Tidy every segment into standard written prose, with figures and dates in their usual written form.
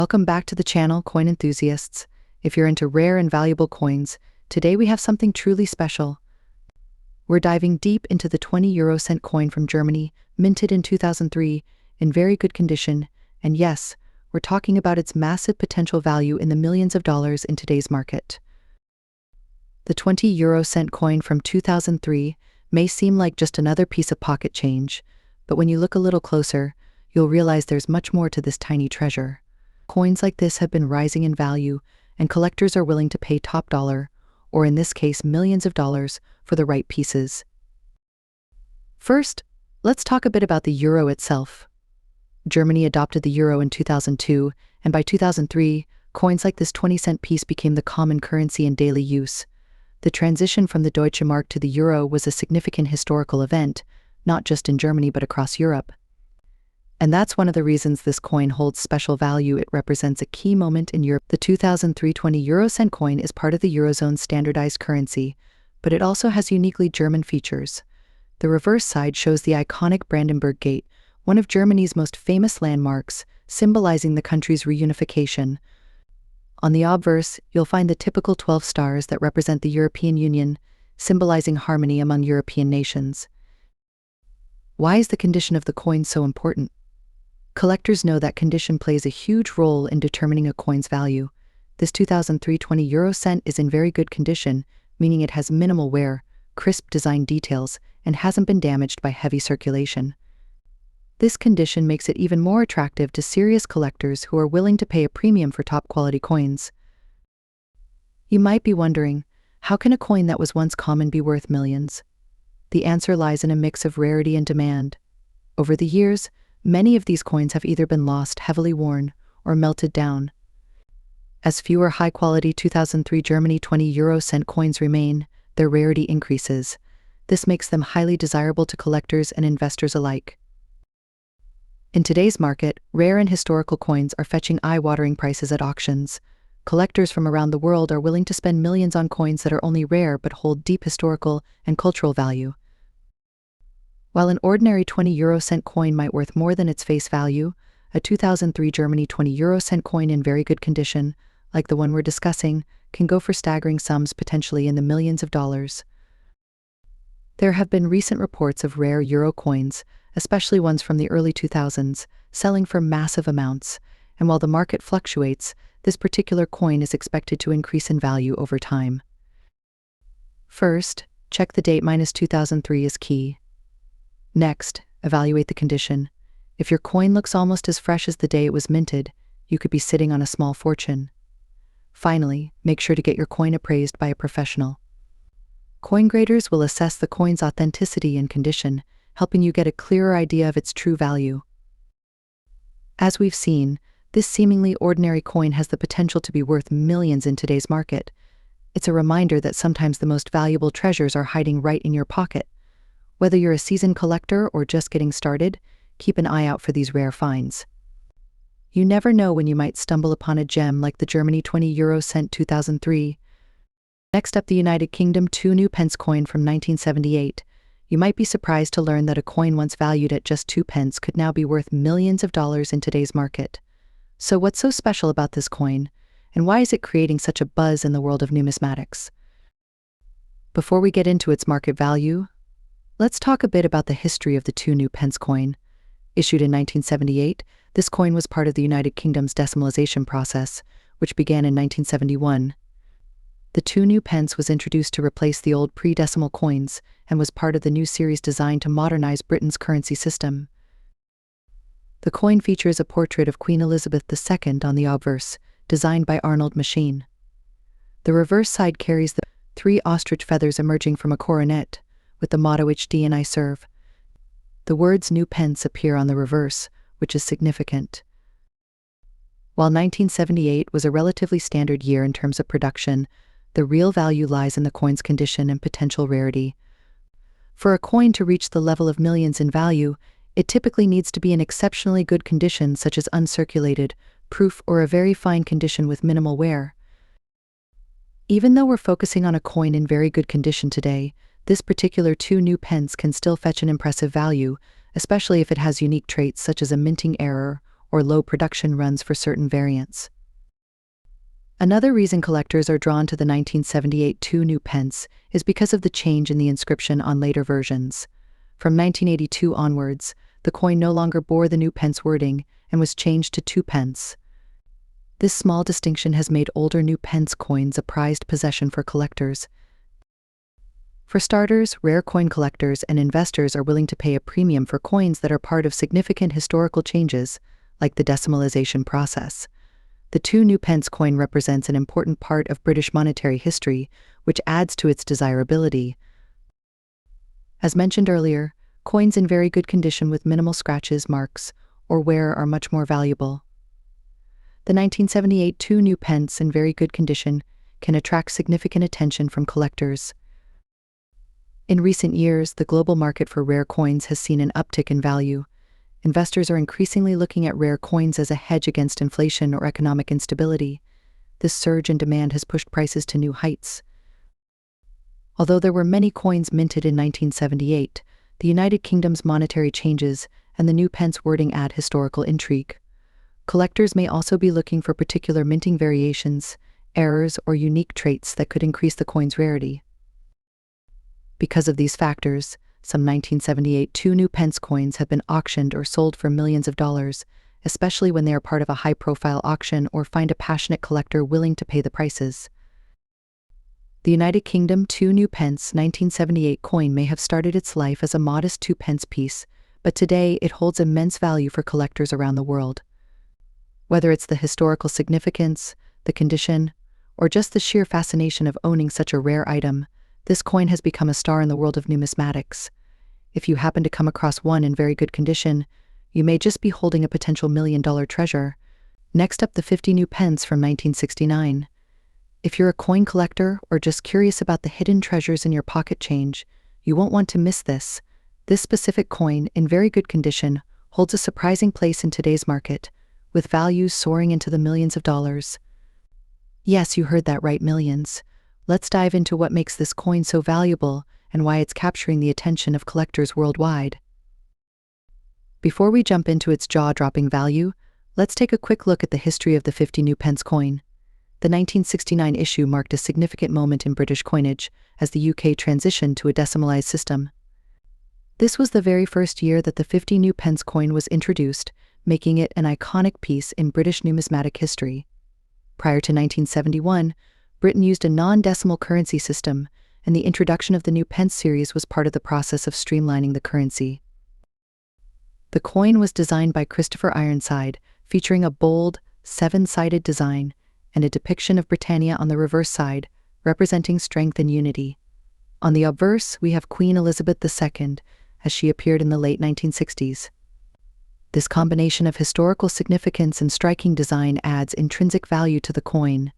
Welcome back to the channel, coin enthusiasts. If you're into rare and valuable coins, today we have something truly special. We're diving deep into the 20 € coin from Germany, minted in 2003, in very good condition, and yes, we're talking about its massive potential value in the millions of dollars in today's market. The 20 € coin from 2003 may seem like just another piece of pocket change, but when you look a little closer, you'll realize there's much more to this tiny treasure. Coins like this have been rising in value, and collectors are willing to pay top dollar, or in this case millions of dollars, for the right pieces. First, let's talk a bit about the euro itself. Germany adopted the euro in 2002, and by 2003, coins like this 20-cent piece became the common currency in daily use. The transition from the Deutsche Mark to the euro was a significant historical event, not just in Germany but across Europe. And that's one of the reasons this coin holds special value. It represents a key moment in Europe. The 2003 20 € coin is part of the Eurozone's standardized currency, but it also has uniquely German features. The reverse side shows the iconic Brandenburg Gate, one of Germany's most famous landmarks, symbolizing the country's reunification. On the obverse, you'll find the typical 12 stars that represent the European Union, symbolizing harmony among European nations. Why is the condition of the coin so important? Collectors know that condition plays a huge role in determining a coin's value. This 2003 20 € is in very good condition, meaning it has minimal wear, crisp design details, and hasn't been damaged by heavy circulation. This condition makes it even more attractive to serious collectors who are willing to pay a premium for top-quality coins. You might be wondering, how can a coin that was once common be worth millions? The answer lies in a mix of rarity and demand. Over the years, many of these coins have either been lost, heavily worn, or melted down. As fewer high-quality 2003 Germany 20 € coins remain, their rarity increases. This makes them highly desirable to collectors and investors alike. In today's market, rare and historical coins are fetching eye-watering prices at auctions. Collectors from around the world are willing to spend millions on coins that are only rare but hold deep historical and cultural value. While an ordinary 20 € coin might worth more than its face value, a 2003 Germany 20 € coin in very good condition, like the one we're discussing, can go for staggering sums, potentially in the millions of dollars. There have been recent reports of rare euro coins, especially ones from the early 2000s, selling for massive amounts, and while the market fluctuates, this particular coin is expected to increase in value over time. First, check the date. -2003 is key. Next, evaluate the condition. If your coin looks almost as fresh as the day it was minted, you could be sitting on a small fortune. Finally, make sure to get your coin appraised by a professional. Coin graders will assess the coin's authenticity and condition, helping you get a clearer idea of its true value. As we've seen, this seemingly ordinary coin has the potential to be worth millions in today's market. It's a reminder that sometimes the most valuable treasures are hiding right in your pocket. Whether you're a seasoned collector or just getting started, keep an eye out for these rare finds. You never know when you might stumble upon a gem like the Germany 20 € 2003. Next up, the United Kingdom 2 new pence coin from 1978. You might be surprised to learn that a coin once valued at just 2 pence could now be worth millions of dollars in today's market. So what's so special about this coin, and why is it creating such a buzz in the world of numismatics? Before we get into its market value, let's talk a bit about the history of the 2 new pence coin. Issued in 1978, this coin was part of the United Kingdom's decimalization process, which began in 1971. The 2 new pence was introduced to replace the old pre-decimal coins and was part of the new series designed to modernize Britain's currency system. The coin features a portrait of Queen Elizabeth II on the obverse, designed by Arnold Machine. The reverse side carries the 3 ostrich feathers emerging from a coronet, with the motto "HD and I serve." The words "new pence" appear on the reverse, which is significant. While 1978 was a relatively standard year in terms of production, the real value lies in the coin's condition and potential rarity. For a coin to reach the level of millions in value, it typically needs to be in exceptionally good condition, such as uncirculated, proof, or a very fine condition with minimal wear. Even though we're focusing on a coin in very good condition today, this particular 2 new pence can still fetch an impressive value, especially if it has unique traits such as a minting error or low production runs for certain variants. Another reason collectors are drawn to the 1978 2 new pence is because of the change in the inscription on later versions. From 1982 onwards, the coin no longer bore the new pence wording and was changed to 2 pence. This small distinction has made older new pence coins a prized possession for collectors. For starters, rare coin collectors and investors are willing to pay a premium for coins that are part of significant historical changes, like the decimalization process. The 2 new pence coin represents an important part of British monetary history, which adds to its desirability. As mentioned earlier, coins in very good condition with minimal scratches, marks, or wear are much more valuable. The 1978 2 new pence in very good condition can attract significant attention from collectors. In recent years, the global market for rare coins has seen an uptick in value. Investors are increasingly looking at rare coins as a hedge against inflation or economic instability. This surge in demand has pushed prices to new heights. Although there were many coins minted in 1978, the United Kingdom's monetary changes and the new pence wording add historical intrigue. Collectors may also be looking for particular minting variations, errors, or unique traits that could increase the coin's rarity. Because of these factors, some 1978 2 new pence coins have been auctioned or sold for millions of dollars, especially when they are part of a high-profile auction or find a passionate collector willing to pay the prices. The United Kingdom 2 new pence 1978 coin may have started its life as a modest 2 pence piece, but today it holds immense value for collectors around the world. Whether it's the historical significance, the condition, or just the sheer fascination of owning such a rare item, this coin has become a star in the world of numismatics. If you happen to come across one in very good condition, you may just be holding a potential million-dollar treasure. Next up, the 50 new pence from 1969. If you're a coin collector or just curious about the hidden treasures in your pocket change, you won't want to miss this. This specific coin, in very good condition, holds a surprising place in today's market, with values soaring into the millions of dollars. Yes, you heard that right, millions. Let's dive into what makes this coin so valuable and why it's capturing the attention of collectors worldwide. Before we jump into its jaw-dropping value, let's take a quick look at the history of the 50 new pence coin. The 1969 issue marked a significant moment in British coinage as the UK transitioned to a decimalised system. This was the very first year that the 50 new pence coin was introduced, making it an iconic piece in British numismatic history. Prior to 1971, Britain used a non-decimal currency system, and the introduction of the new pence series was part of the process of streamlining the currency. The coin was designed by Christopher Ironside, featuring a bold, 7-sided design and a depiction of Britannia on the reverse side, representing strength and unity. On the obverse, we have Queen Elizabeth II, as she appeared in the late 1960s. This combination of historical significance and striking design adds intrinsic value to the coin.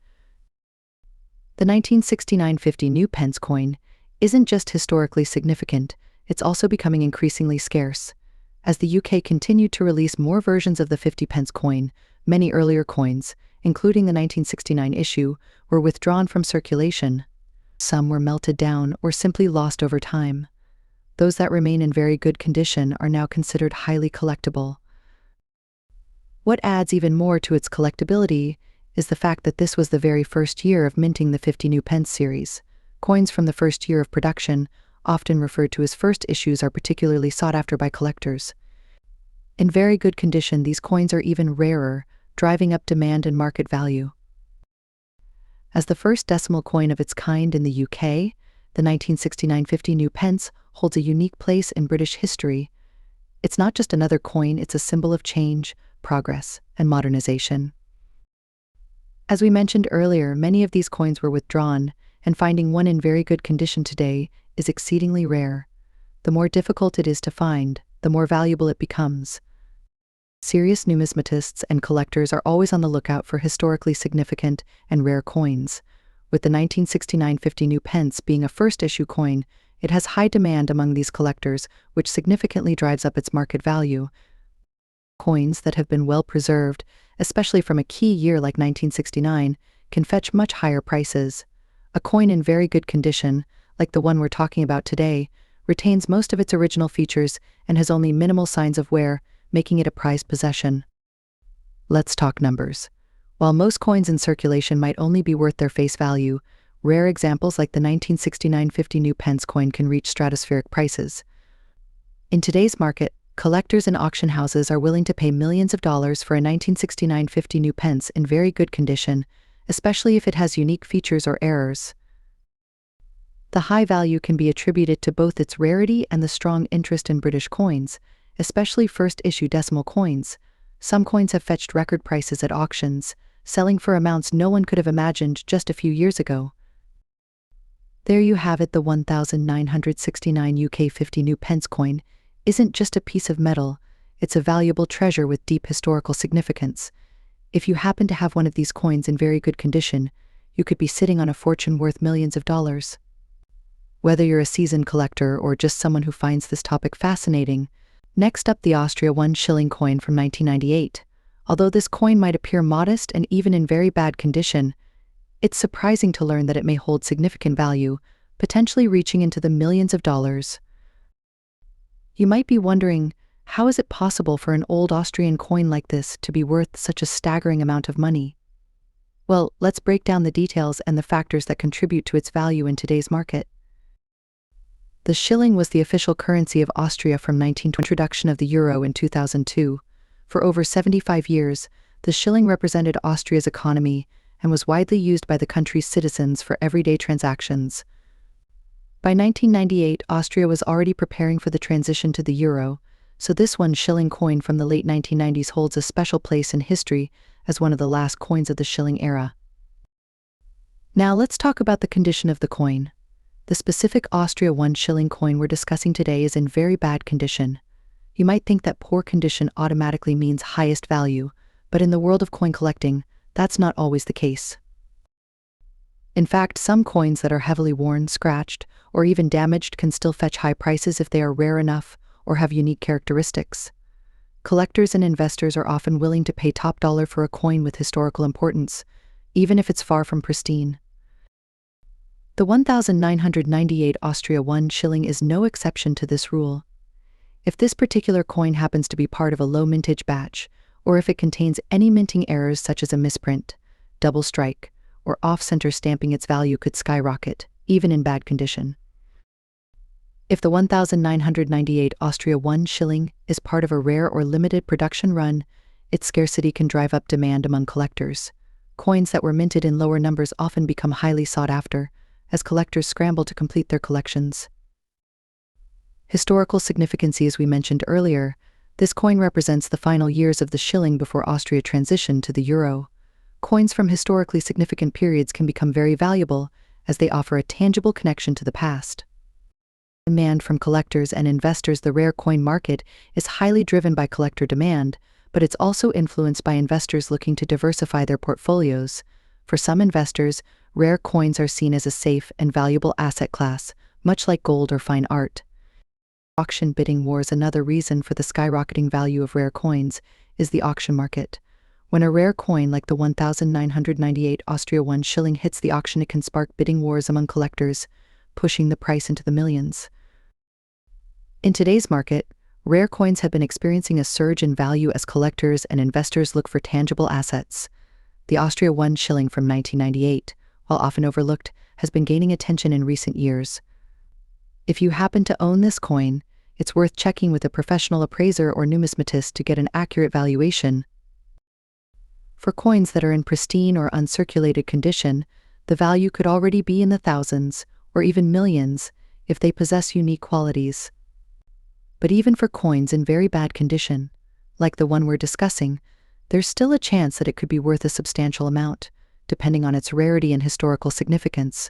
The 1969 50 new pence coin isn't just historically significant, it's also becoming increasingly scarce. As the UK continued to release more versions of the 50 pence coin, many earlier coins, including the 1969 issue, were withdrawn from circulation. Some were melted down or simply lost over time. Those that remain in very good condition are now considered highly collectible. What adds even more to its collectability is the fact that this was the very first year of minting the 50 new pence series. Coins from the first year of production, often referred to as first issues, are particularly sought after by collectors. In very good condition, these coins are even rarer, driving up demand and market value. As the first decimal coin of its kind in the UK, the 1969 50 new pence holds a unique place in British history. It's not just another coin, it's a symbol of change, progress, and modernization. As we mentioned earlier, many of these coins were withdrawn, and finding one in very good condition today is exceedingly rare. The more difficult it is to find, the more valuable it becomes. Serious numismatists and collectors are always on the lookout for historically significant and rare coins. With the 1969 50 new pence being a first-issue coin, it has high demand among these collectors, which significantly drives up its market value. Coins that have been well preserved, especially from a key year like 1969, can fetch much higher prices. A coin in very good condition, like the one we're talking about today, retains most of its original features and has only minimal signs of wear, making it a prized possession. Let's talk numbers. While most coins in circulation might only be worth their face value, rare examples like the 1969 50 new pence coin can reach stratospheric prices. In today's market, collectors and auction houses are willing to pay millions of dollars for a 1969 50 new pence in very good condition, especially if it has unique features or errors. The high value can be attributed to both its rarity and the strong interest in British coins, especially first-issue decimal coins. Some coins have fetched record prices at auctions, selling for amounts no one could have imagined just a few years ago. There you have it, the 1969 UK 50 new pence coin isn't just a piece of metal, it's a valuable treasure with deep historical significance. If you happen to have one of these coins in very good condition, you could be sitting on a fortune worth millions of dollars. Whether you're a seasoned collector or just someone who finds this topic fascinating, next up, the Austria 1 shilling coin from 1998. Although this coin might appear modest and even in very bad condition, it's surprising to learn that it may hold significant value, potentially reaching into the millions of dollars. You might be wondering, how is it possible for an old Austrian coin like this to be worth such a staggering amount of money? Well, let's break down the details and the factors that contribute to its value in today's market. The shilling was the official currency of Austria from the introduction of the euro in 2002. For over 75 years, the shilling represented Austria's economy and was widely used by the country's citizens for everyday transactions. By 1998, Austria was already preparing for the transition to the euro, so this 1 shilling coin from the late 1990s holds a special place in history as one of the last coins of the shilling era. Now let's talk about the condition of the coin. The specific Austria 1 shilling coin we're discussing today is in very bad condition. You might think that poor condition automatically means highest value, but in the world of coin collecting, that's not always the case. In fact, some coins that are heavily worn, scratched, or even damaged can still fetch high prices if they are rare enough or have unique characteristics. Collectors and investors are often willing to pay top dollar for a coin with historical importance, even if it's far from pristine. The 1998 Austria 1 shilling is no exception to this rule. If this particular coin happens to be part of a low mintage batch, or if it contains any minting errors such as a misprint, double strike, or off-center stamping, its value could skyrocket, even in bad condition. If the 1998 Austria 1 shilling is part of a rare or limited production run, its scarcity can drive up demand among collectors. Coins that were minted in lower numbers often become highly sought after, as collectors scramble to complete their collections. Historical significance: as we mentioned earlier, this coin represents the final years of the shilling before Austria transitioned to the euro. Coins from historically significant periods can become very valuable, as they offer a tangible connection to the past. Demand from collectors and investors: the rare coin market is highly driven by collector demand, but it's also influenced by investors looking to diversify their portfolios. For some investors, rare coins are seen as a safe and valuable asset class, much like gold or fine art. Auction bidding wars: another reason for the skyrocketing value of rare coins is the auction market. When a rare coin like the 1998 Austria 1 shilling hits the auction, it can spark bidding wars among collectors, pushing the price into the millions. In today's market, rare coins have been experiencing a surge in value as collectors and investors look for tangible assets. The Austria 1 shilling from 1998, while often overlooked, has been gaining attention in recent years. If you happen to own this coin, it's worth checking with a professional appraiser or numismatist to get an accurate valuation. For coins that are in pristine or uncirculated condition, the value could already be in the thousands, or even millions, if they possess unique qualities. But even for coins in very bad condition, like the one we're discussing, there's still a chance that it could be worth a substantial amount, depending on its rarity and historical significance.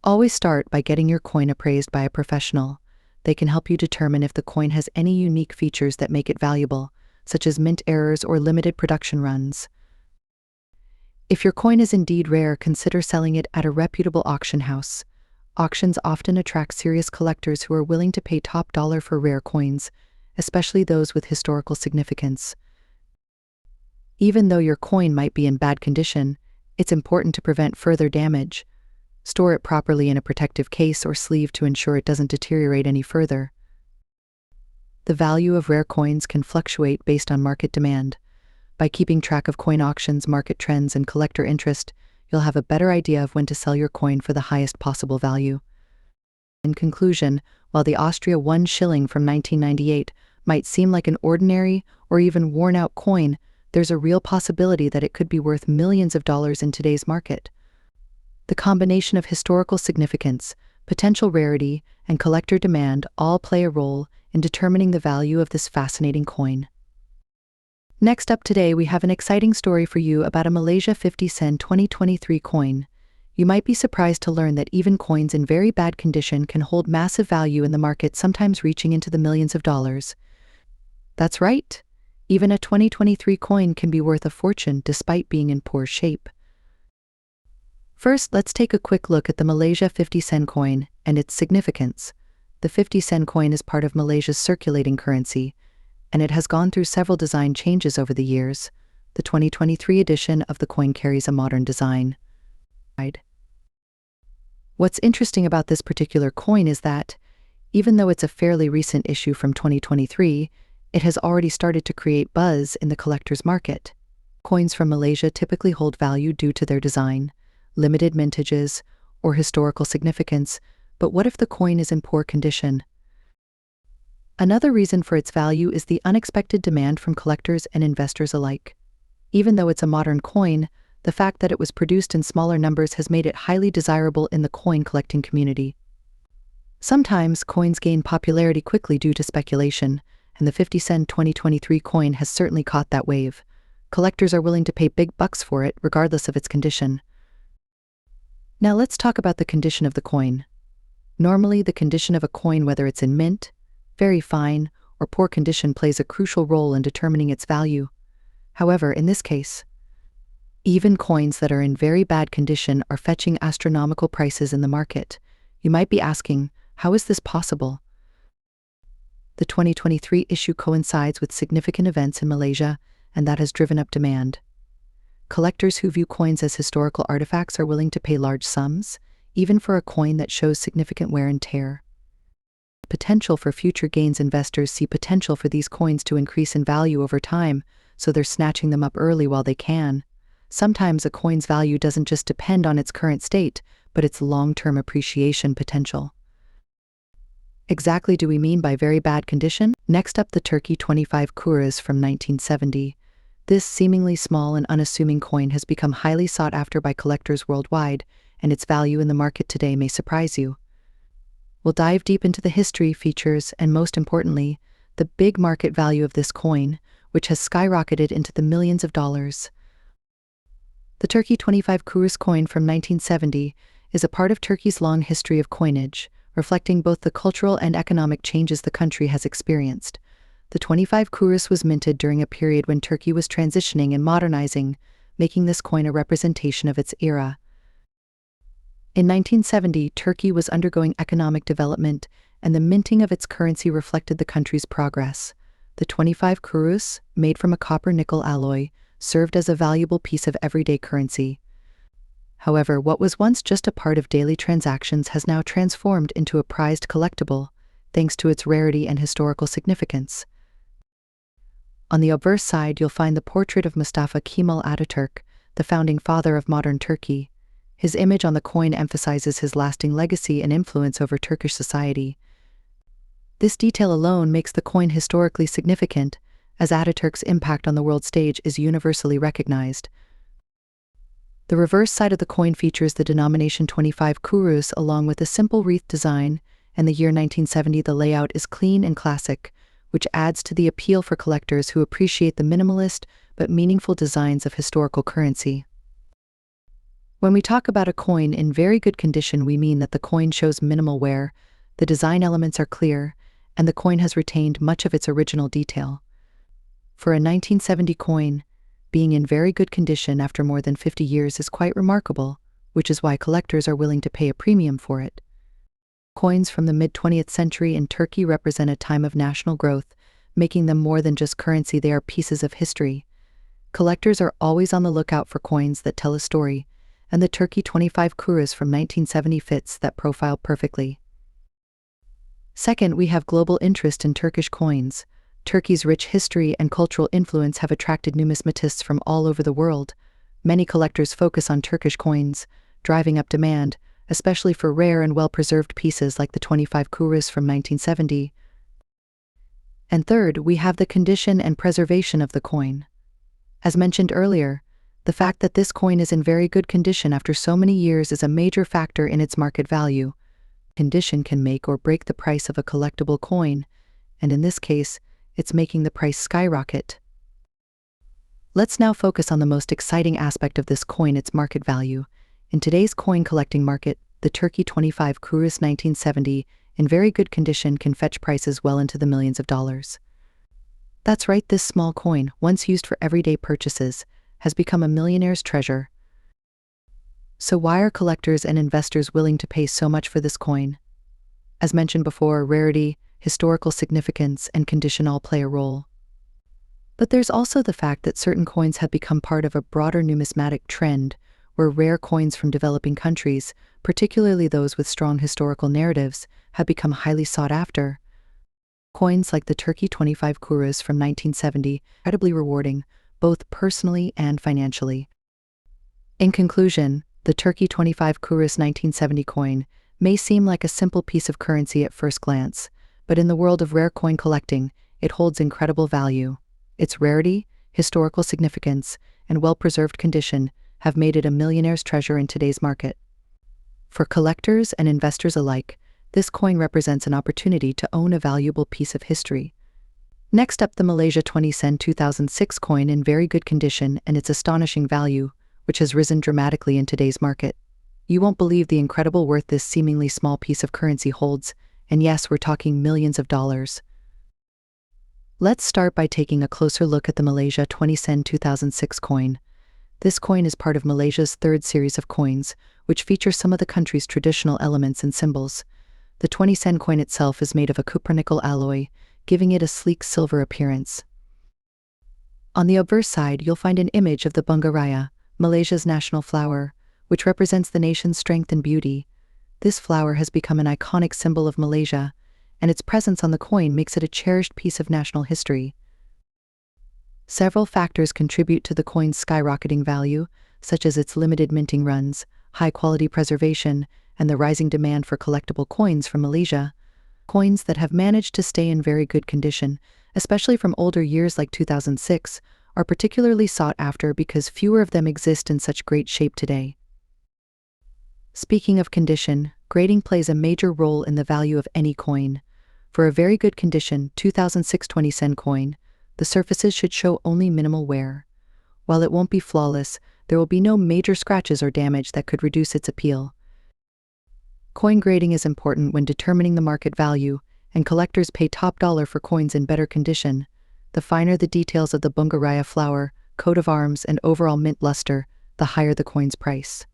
Always start by getting your coin appraised by a professional. They can help you determine if the coin has any unique features that make it valuable, such as mint errors or limited production runs. If your coin is indeed rare, consider selling it at a reputable auction house. Auctions often attract serious collectors who are willing to pay top dollar for rare coins, especially those with historical significance. Even though your coin might be in bad condition, it's important to prevent further damage. Store it properly in a protective case or sleeve to ensure it doesn't deteriorate any further. The value of rare coins can fluctuate based on market demand. By keeping track of coin auctions, market trends, and collector interest, you'll have a better idea of when to sell your coin for the highest possible value. In conclusion, while the Austria 1 shilling from 1998 might seem like an ordinary or even worn-out coin, there's a real possibility that it could be worth millions of dollars in today's market. The combination of historical significance, potential rarity, and collector demand all play a role in determining the value of this fascinating coin. Next up today, we have an exciting story for you about a Malaysia 50-cent 2023 coin. You might be surprised to learn that even coins in very bad condition can hold massive value in the market, sometimes reaching into the millions of dollars. That's right. Even a 2023 coin can be worth a fortune despite being in poor shape. First, let's take a quick look at the Malaysia 50-cent coin and its significance. The 50-cent coin is part of Malaysia's circulating currency, and it has gone through several design changes over the years. The 2023 edition of the coin carries a modern design. What's interesting about this particular coin is that, even though it's a fairly recent issue from 2023, it has already started to create buzz in the collector's market. Coins from Malaysia typically hold value due to their design, limited mintages, or historical significance, but what if the coin is in poor condition? Another reason for its value is the unexpected demand from collectors and investors alike. Even though it's a modern coin, the fact that it was produced in smaller numbers has made it highly desirable in the coin collecting community. Sometimes coins gain popularity quickly due to speculation, and the 50-cent 2023 coin has certainly caught that wave. Collectors are willing to pay big bucks for it, regardless of its condition. Now let's talk about the condition of the coin. Normally, the condition of a coin, whether it's in mint, very fine, or poor condition, plays a crucial role in determining its value. However, in this case, even coins that are in very bad condition are fetching astronomical prices in the market. You might be asking, how is this possible? The 2023 issue coincides with significant events in Malaysia, and that has driven up demand. Collectors who view coins as historical artifacts are willing to pay large sums, even for a coin that shows significant wear and tear. Potential for future gains. Investors see potential for these coins to increase in value over time, so they're snatching them up early while they can. Sometimes a coin's value doesn't just depend on its current state, but its long-term appreciation potential. Exactly do we mean by very bad condition? Next up, the Turkey 25 kurus from 1970. This seemingly small and unassuming coin has become highly sought after by collectors worldwide, and its value in the market today may surprise you. We'll dive deep into the history, features, and most importantly, the big market value of this coin, which has skyrocketed into the millions of dollars. The Turkey 25 kurus coin from 1970 is a part of Turkey's long history of coinage, reflecting both the cultural and economic changes the country has experienced. The 25 kurus was minted during a period when Turkey was transitioning and modernizing, making this coin a representation of its era. In 1970, Turkey was undergoing economic development, and the minting of its currency reflected the country's progress. The 25 kurus, made from a copper-nickel alloy, served as a valuable piece of everyday currency. However, what was once just a part of daily transactions has now transformed into a prized collectible, thanks to its rarity and historical significance. On the obverse side, you'll find the portrait of Mustafa Kemal Ataturk, the founding father of modern Turkey. His image on the coin emphasizes his lasting legacy and influence over Turkish society. This detail alone makes the coin historically significant, as Ataturk's impact on the world stage is universally recognized. The reverse side of the coin features the denomination 25 kurus along with a simple wreath design, and the year 1970. The layout is clean and classic, which adds to the appeal for collectors who appreciate the minimalist but meaningful designs of historical currency. When we talk about a coin in very good condition, we mean that the coin shows minimal wear, the design elements are clear, and the coin has retained much of its original detail. For a 1970 coin, being in very good condition after more than 50 years is quite remarkable, which is why collectors are willing to pay a premium for it. Coins from the mid-20th century in Turkey represent a time of national growth, making them more than just currency, they are pieces of history. Collectors are always on the lookout for coins that tell a story, and the Turkey 25 kurus from 1970 fits that profile perfectly. Second, we have global interest in Turkish coins. Turkey's rich history and cultural influence have attracted numismatists from all over the world. Many collectors focus on Turkish coins, driving up demand, especially for rare and well-preserved pieces like the 25 kurus from 1970. And third, we have the condition and preservation of the coin. As mentioned earlier, the fact that this coin is in very good condition after so many years is a major factor in its market value. Condition can make or break the price of a collectible coin, and in this case, it's making the price skyrocket. Let's now focus on the most exciting aspect of this coin, its market value. In today's coin collecting market, the Turkey 25 kurus 1970 in very good condition can fetch prices well into the millions of dollars. That's right, this small coin, once used for everyday purchases, has become a millionaire's treasure. So why are collectors and investors willing to pay so much for this coin? As mentioned before, rarity, historical significance, and condition all play a role. But there's also the fact that certain coins have become part of a broader numismatic trend, where rare coins from developing countries, particularly those with strong historical narratives, have become highly sought after. Coins like the Turkey 25 kurus from 1970 are incredibly rewarding, both personally and financially. In conclusion, the Turkey 25 kurus 1970 coin may seem like a simple piece of currency at first glance, but in the world of rare coin collecting, it holds incredible value. Its rarity, historical significance, and well-preserved condition have made it a millionaire's treasure in today's market. For collectors and investors alike, this coin represents an opportunity to own a valuable piece of history. Next up, the Malaysia 20 sen 2006 coin in very good condition and its astonishing value, which has risen dramatically in today's market. You won't believe the incredible worth this seemingly small piece of currency holds, and yes, we're talking millions of dollars. Let's start by taking a closer look at the Malaysia 20 sen 2006 coin. This coin is part of Malaysia's third series of coins, which feature some of the country's traditional elements and symbols. The 20 sen coin itself is made of a copper-nickel alloy, giving it a sleek silver appearance. On the obverse side, you'll find an image of the bunga raya, Malaysia's national flower, which represents the nation's strength and beauty. This flower has become an iconic symbol of Malaysia, and its presence on the coin makes it a cherished piece of national history. Several factors contribute to the coin's skyrocketing value, such as its limited minting runs, high-quality preservation, and the rising demand for collectible coins from Malaysia. Coins that have managed to stay in very good condition, especially from older years like 2006, are particularly sought after because fewer of them exist in such great shape today. Speaking of condition, grading plays a major role in the value of any coin. For a very good condition 2006 20 sen coin, the surfaces should show only minimal wear. While it won't be flawless, there will be no major scratches or damage that could reduce its appeal. Coin grading is important when determining the market value, and collectors pay top dollar for coins in better condition. The finer the details of the bunga raya flower, coat of arms, and overall mint luster, the higher the coin's price.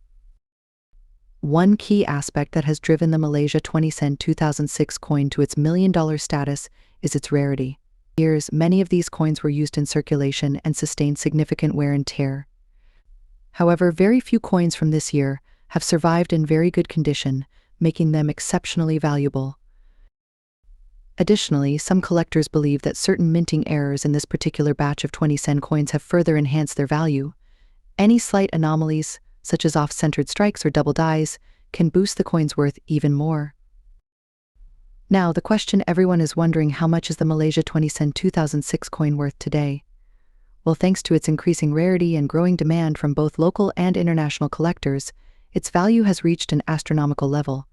One key aspect that has driven the Malaysia 20 sen 2006 coin to its million-dollar status is its rarity. For years, many of these coins were used in circulation and sustained significant wear and tear. However, very few coins from this year have survived in very good condition, making them exceptionally valuable. Additionally, some collectors believe that certain minting errors in this particular batch of 20 sen coins have further enhanced their value. Any slight anomalies, such as off-centered strikes or double dies, can boost the coin's worth even more. Now, the question everyone is wondering: how much is the Malaysia 20 sen 2006 coin worth today? Well, thanks to its increasing rarity and growing demand from both local and international collectors, its value has reached an astronomical level.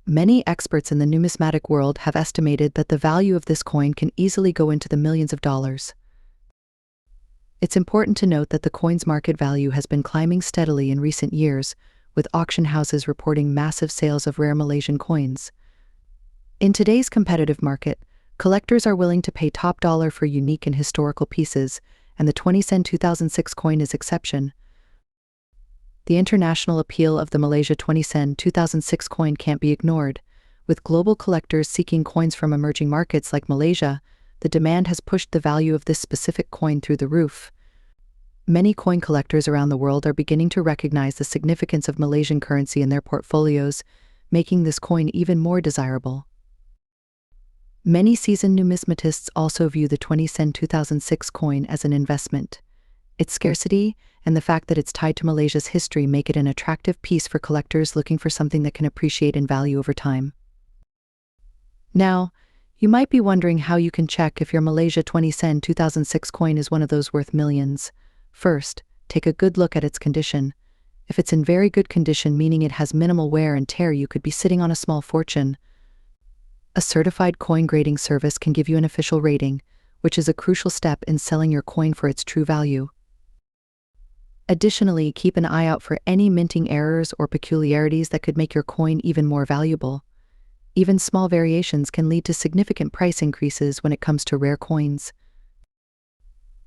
Many experts in the numismatic world have estimated that the value of this coin can easily go into the millions of dollars. It's important to note that the coin's market value has been climbing steadily in recent years, with auction houses reporting massive sales of rare Malaysian coins. In today's competitive market, collectors are willing to pay top dollar for unique and historical pieces, and the 20 sen 2006 coin is exception. The international appeal of the Malaysia 20 sen 2006 coin can't be ignored. With global collectors seeking coins from emerging markets like Malaysia, the demand has pushed the value of this specific coin through the roof. Many coin collectors around the world are beginning to recognize the significance of Malaysian currency in their portfolios, making this coin even more desirable. Many seasoned numismatists also view the 20-cent 2006 coin as an investment. Its scarcity and the fact that it's tied to Malaysia's history make it an attractive piece for collectors looking for something that can appreciate in value over time. Now, you might be wondering how you can check if your Malaysia 20-cent 2006 coin is one of those worth millions. First, take a good look at its condition. If it's in very good condition, meaning it has minimal wear and tear, you could be sitting on a small fortune. A certified coin grading service can give you an official rating, which is a crucial step in selling your coin for its true value. Additionally, keep an eye out for any minting errors or peculiarities that could make your coin even more valuable. Even small variations can lead to significant price increases when it comes to rare coins.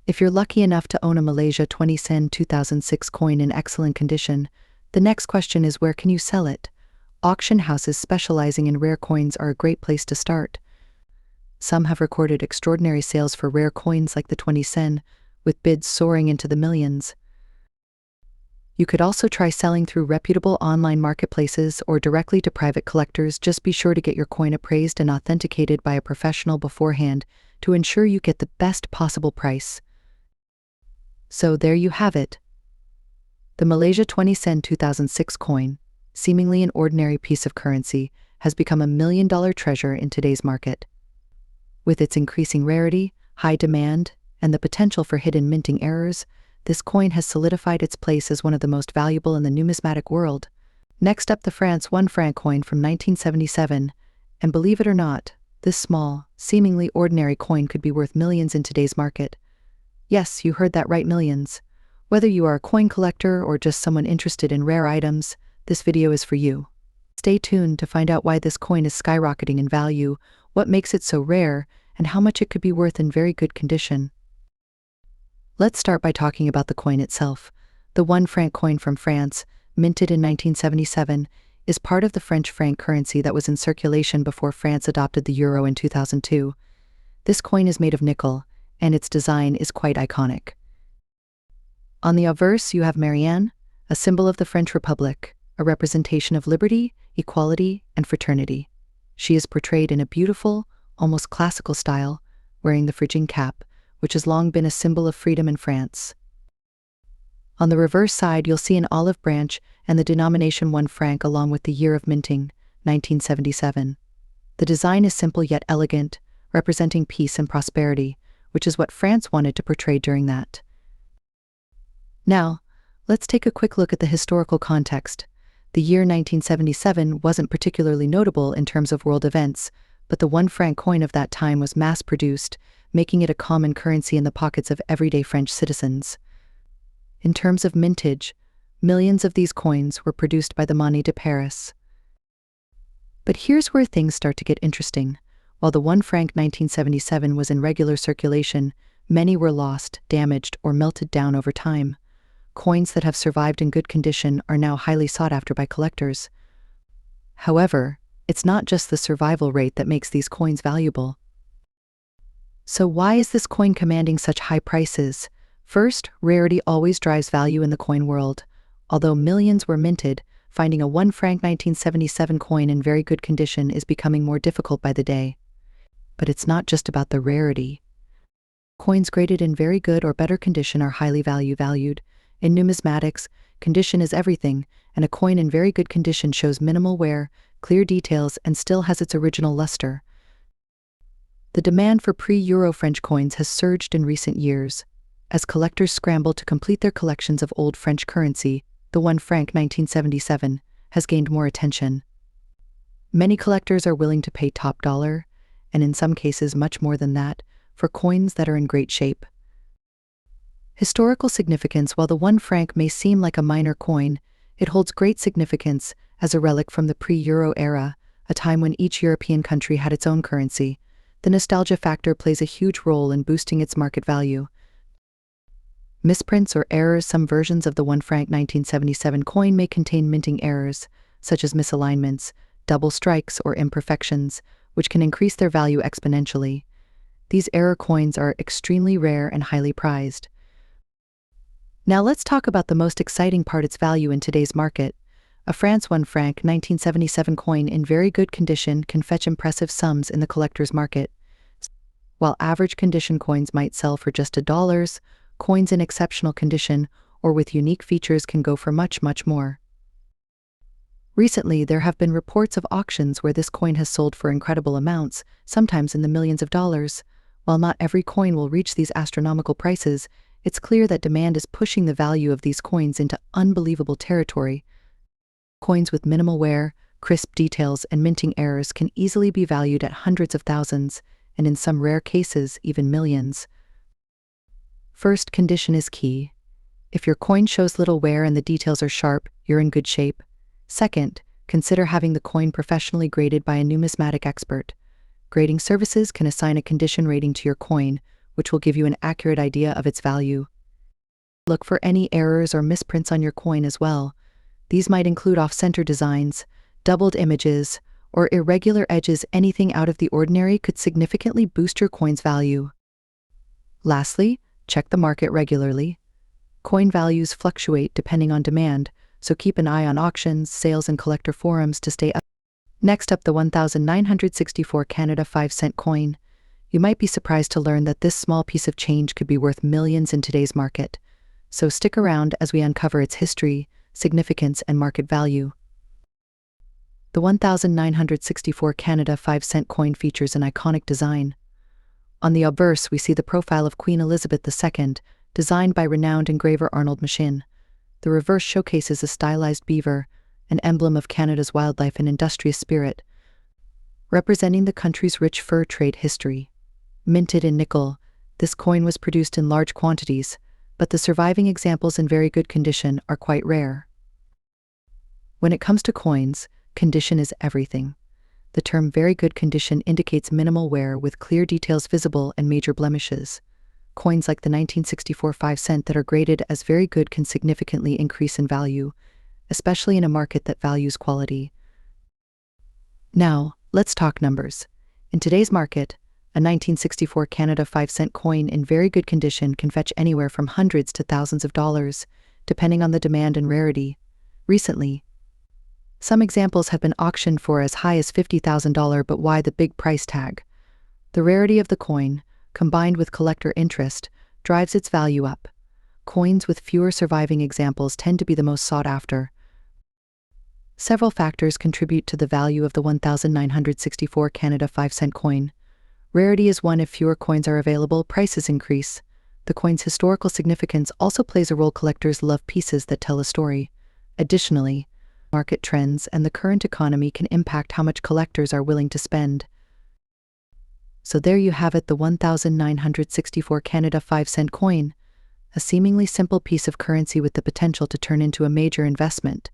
If you're lucky enough to own a Malaysia 20-cent 2006 coin in excellent condition, the next question is, where can you sell it? Auction houses specializing in rare coins are a great place to start. Some have recorded extraordinary sales for rare coins like the 20-cent, with bids soaring into the millions. You could also try selling through reputable online marketplaces or directly to private collectors. Just be sure to get your coin appraised and authenticated by a professional beforehand to ensure you get the best possible price. So there you have it. The Malaysia 20-cent 2006 coin, seemingly an ordinary piece of currency, has become a million-dollar treasure in today's market. With its increasing rarity, high demand, and the potential for hidden minting errors, this coin has solidified its place as one of the most valuable in the numismatic world. Next up, the France 1 franc coin from 1977. And believe it or not, this small, seemingly ordinary coin could be worth millions in today's market. Yes, you heard that right, millions. Whether you are a coin collector or just someone interested in rare items, this video is for you. Stay tuned to find out why this coin is skyrocketing in value, what makes it so rare, and how much it could be worth in very good condition. Let's start by talking about the coin itself. The 1 franc coin from France, minted in 1977, is part of the French franc currency that was in circulation before France adopted the euro in 2002. This coin is made of nickel, and its design is quite iconic. On the obverse, you have Marianne, a symbol of the French Republic, a representation of liberty, equality, and fraternity. She is portrayed in a beautiful, almost classical style, wearing the Phrygian cap, which has long been a symbol of freedom in France. On the reverse side, you'll see an olive branch and the denomination 1 franc along with the year of minting, 1977. The design is simple yet elegant, representing peace and prosperity, which is what France wanted to portray during that. Now, let's take a quick look at the historical context. The year 1977 wasn't particularly notable in terms of world events, but the 1 franc coin of that time was mass-produced, making it a common currency in the pockets of everyday French citizens. In terms of mintage, millions of these coins were produced by the Monnaie de Paris. But here's where things start to get interesting. While the 1 franc 1977 was in regular circulation, many were lost, damaged, or melted down over time. Coins that have survived in good condition are now highly sought after by collectors. However, it's not just the survival rate that makes these coins valuable. So why is this coin commanding such high prices? First, rarity always drives value in the coin world. Although millions were minted, finding a 1 franc 1977 coin in very good condition is becoming more difficult by the day. But it's not just about the rarity. Coins graded in very good or better condition are highly valued. In numismatics, condition is everything, and a coin in very good condition shows minimal wear, clear details, and still has its original luster. The demand for pre-Euro French coins has surged in recent years. As collectors scramble to complete their collections of old French currency, the 1 franc 1977 has gained more attention. Many collectors are willing to pay top dollar, and in some cases much more than that, for coins that are in great shape. Historical significance. While the 1 franc may seem like a minor coin, it holds great significance as a relic from the pre-Euro era, a time when each European country had its own currency. The nostalgia factor plays a huge role in boosting its market value. Misprints or errors. Some versions of the 1 franc 1977 coin may contain minting errors, such as misalignments, double strikes, or imperfections, which can increase their value exponentially. These error coins are extremely rare and highly prized. Now let's talk about the most exciting part: its value in today's market. A France 1 franc 1977 coin in very good condition can fetch impressive sums in the collector's market. While average condition coins might sell for just $1, coins in exceptional condition or with unique features can go for much, much more. Recently, there have been reports of auctions where this coin has sold for incredible amounts, sometimes in the millions of dollars. While not every coin will reach these astronomical prices, it's clear that demand is pushing the value of these coins into unbelievable territory. Coins with minimal wear, crisp details, and minting errors can easily be valued at hundreds of thousands, and in some rare cases, even millions. First, condition is key. If your coin shows little wear and the details are sharp, you're in good shape. Second, consider having the coin professionally graded by a numismatic expert. Grading services can assign a condition rating to your coin, which will give you an accurate idea of its value. Look for any errors or misprints on your coin as well. These might include off-center designs, doubled images, or irregular edges. Anything out of the ordinary could significantly boost your coin's value. Lastly, check the market regularly. Coin values fluctuate depending on demand, so keep an eye on auctions, sales, and collector forums to stay up. Next up, the 1964 Canada 5-cent coin. You might be surprised to learn that this small piece of change could be worth millions in today's market. So stick around as we uncover its history, significance, and market value. The 1964 Canada 5-cent coin features an iconic design. On the obverse, we see the profile of Queen Elizabeth II, designed by renowned engraver Arnold Machin. The reverse showcases a stylized beaver, an emblem of Canada's wildlife and industrious spirit, representing the country's rich fur trade history. Minted in nickel, this coin was produced in large quantities, but the surviving examples in very good condition are quite rare. When it comes to coins, condition is everything. The term very good condition indicates minimal wear with clear details visible and major blemishes. Coins like the 1964 5-cent that are graded as very good can significantly increase in value, especially in a market that values quality. Now, let's talk numbers. In today's market, a 1964 Canada 5-cent coin in very good condition can fetch anywhere from hundreds to thousands of dollars, depending on the demand and rarity. Recently, some examples have been auctioned for as high as $50,000, but why the big price tag? The rarity of the coin, combined with collector interest, drives its value up. Coins with fewer surviving examples tend to be the most sought after. Several factors contribute to the value of the 1964 Canada 5-cent coin. Rarity is one. If fewer coins are available, prices increase. The coin's historical significance also plays a role. Collectors love pieces that tell a story. Additionally, market trends and the current economy can impact how much collectors are willing to spend. So there you have it, the 1964 Canada 5-cent coin, a seemingly simple piece of currency with the potential to turn into a major investment.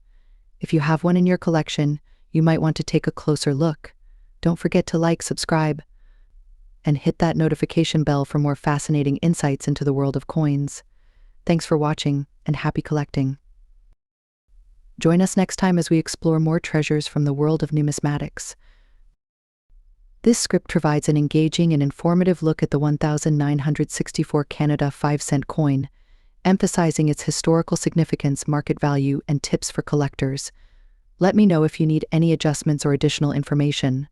If you have one in your collection, you might want to take a closer look. Don't forget to like, subscribe, and hit that notification bell for more fascinating insights into the world of coins. Thanks for watching, and happy collecting. Join us next time as we explore more treasures from the world of numismatics. This script provides an engaging and informative look at the 1964 Canada 5-cent coin, emphasizing its historical significance, market value, and tips for collectors. Let me know if you need any adjustments or additional information.